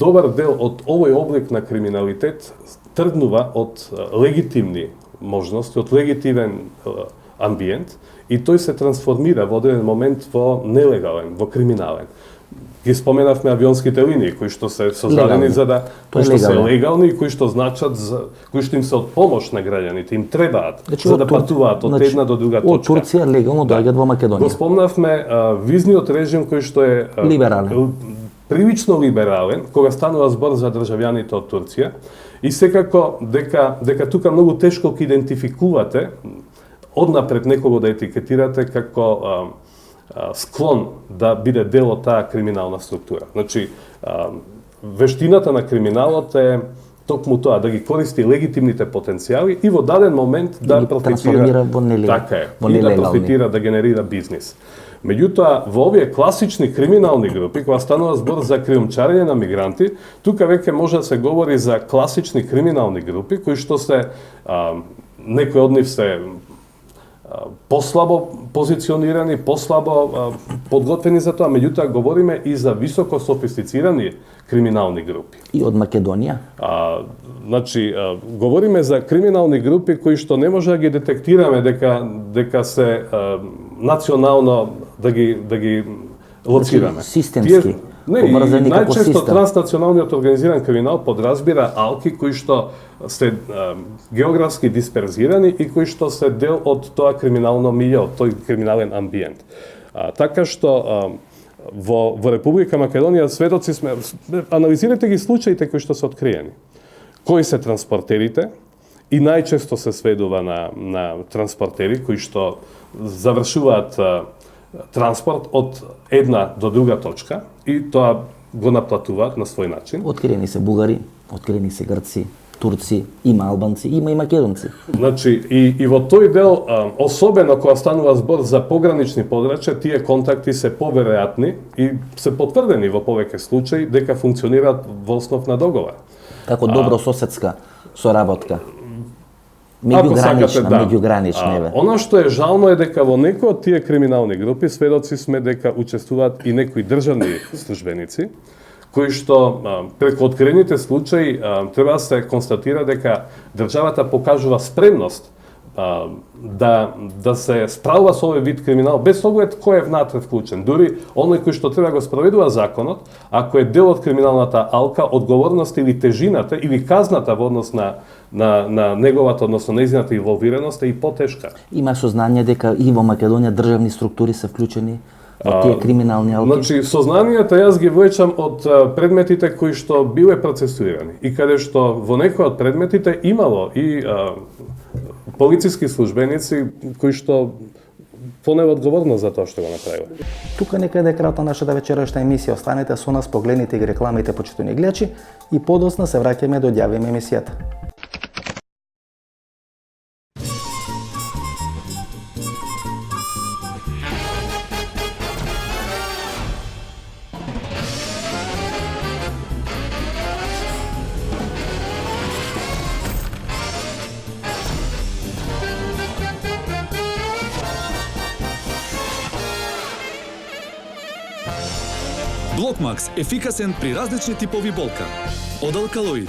добар дел од овој облик на криминалитет тргнува од легитимни можности, од легитимен амбиент и тој се трансформира во одреден момент во нелегален, во криминален. Ги споменавме авионските линии кои што се создадени за да кои што се легални и кои што значат кои што им се од помош на граѓаните, им требаат за да патуваат од една до друга точка. Од Турција легално доаѓаат во Македонија. Го спомнавме визниот режим кој што е либерален. Прилично либерален кога станува збор за државјаните од Турција и секако дека тука многу тешко ќе идентификувате однапред некого да етикетирате како склон да биде дел од таа криминална структура. Значи, вештината на криминалот е токму тоа, да ги користи легитимните потенцијали и во даден момент да профитира, така е, и да профитира, да генерира бизнис. Меѓутоа, во овие класични криминални групи, кога станува збор за криумчарење на мигранти, тука веќе може да се говори за класични криминални групи, кои што се, некои од нив се послабо позиционирани, послабо подготвени за тоа, меѓутоа говориме и за високо софистицирани криминални групи. И од Македонија? Значи, говориме за криминални групи кои што не може да ги детектираме дека се национално да ги лоцираме. Системски. Не, и најчесто транснационалниот организиран криминал подразбира алки кои што се географски дисперзирани и кои што се дел од тоа криминално милје, од тој криминален амбиент. Така што во Република Македонија сведоци сме, анализирате ги случаите кои што се откриени. Кои се транспортерите и најчесто се сведува на транспортери кои што завршуваат транспорт од една до друга точка и тоа го наплатуваат на свој начин. Откриени се бугари, откриени се грци, турци, има албанци, има и македонци. Значи, и во тој дел, особено кога станува збор за погранични подрачја, тие контакти се поверојатни и се потврдени во повеќе случаи дека функционираат во основ на договор. Како добрососедска соработка. Меѓугранична. Она што е жално е дека во некои од тие криминални групи сведоци сме дека учествуваат и некои државни службеници, кои што преку откриените случаи треба да се констатира дека државата покажува спремност да се справува со овој вид криминал без оглед кој е внатре вклучен. Дури оној кој што треба го спроведува законот, ако е дел од криминалната алка, одговорност или тежината или казната во однос на неговата, односно нејзината инволвираност е и потешка. Има сознание дека и во Македонија државни структури се вклучени во тие криминални алки? Значи, сознанијата јас ги влечам од предметите кои што биле процесуирани и каде што во некои од предметите имало и полициски службеници кои што понело одговорност за тоа што го направиле. Тука некаде е крајот на нашата вечерашна емисија. Останете со нас, погледнете ги рекламите, почитувани гледачи, и подоцна се враќаме да одјавиме емисијата. Блокмакс – ефикасен при различни типови болка. Од Алкалоид.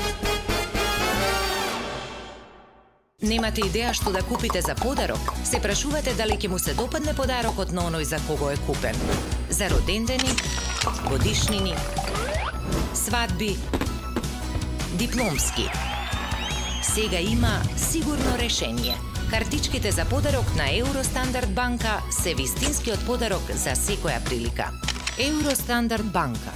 Немате идеја што да купите за подарок? Се прашувате дали ќе му се допадне подарокот на оној за кого е купен? За родендени, годишнини, свадби, дипломски. Сега има сигурно решение. Картичките за подарок на Евростандард банка се вистинскиот подарок за секоја прилика. Евростандард банка.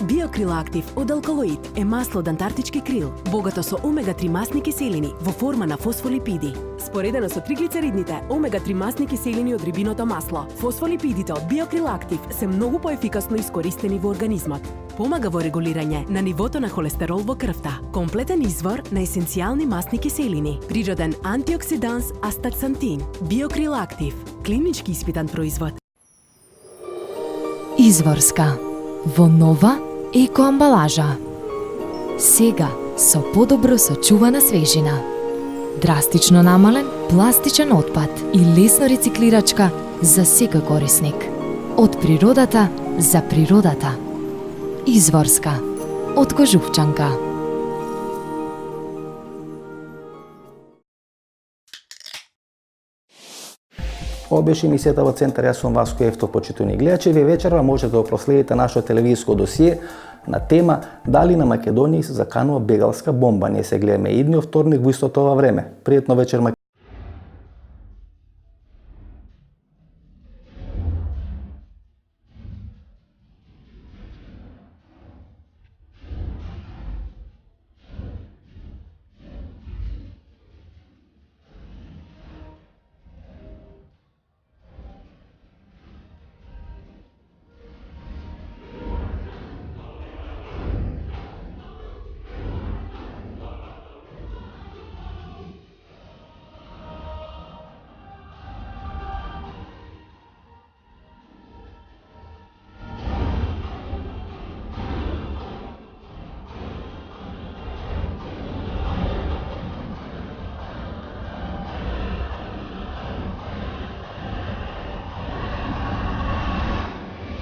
Биокрил Актив од Алкалоид е масло од антарктички крил, богато со омега-3 масни киселини во форма на фосфолипиди. Споредено со триглицеридните омега-3 масни киселини од рибиното масло, фосфолипидите од Биокрил Актив се многу поефикасно искористени во организмот. Помага во регулирање на нивото на холестерол во крвта. Комплетен извор на есенцијални масни киселини. Природен антиоксиданс астаксантин. Биокрил Актив. Клинички испитан производ. Изворска. Во нова екоамбалажа. Сега со подобро сочувана свежина. Драстично намален пластичен отпад и лесно рециклирачка за секој корисник. Од природата за природата. Изворска. Од Кожувчанка. Ова беше емисијата во Центар. Јас сум Васко Ефтов, почитувани гледачи. Ве вечерва можете да проследите нашето телевизиско досие на тема дали на Македонија се заканува бегалска бомба. Ние се гледаме идниот вторник во истото ова време. Пријатно вечер.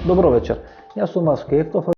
Добро вечер. Јас сум Васко Ефтов.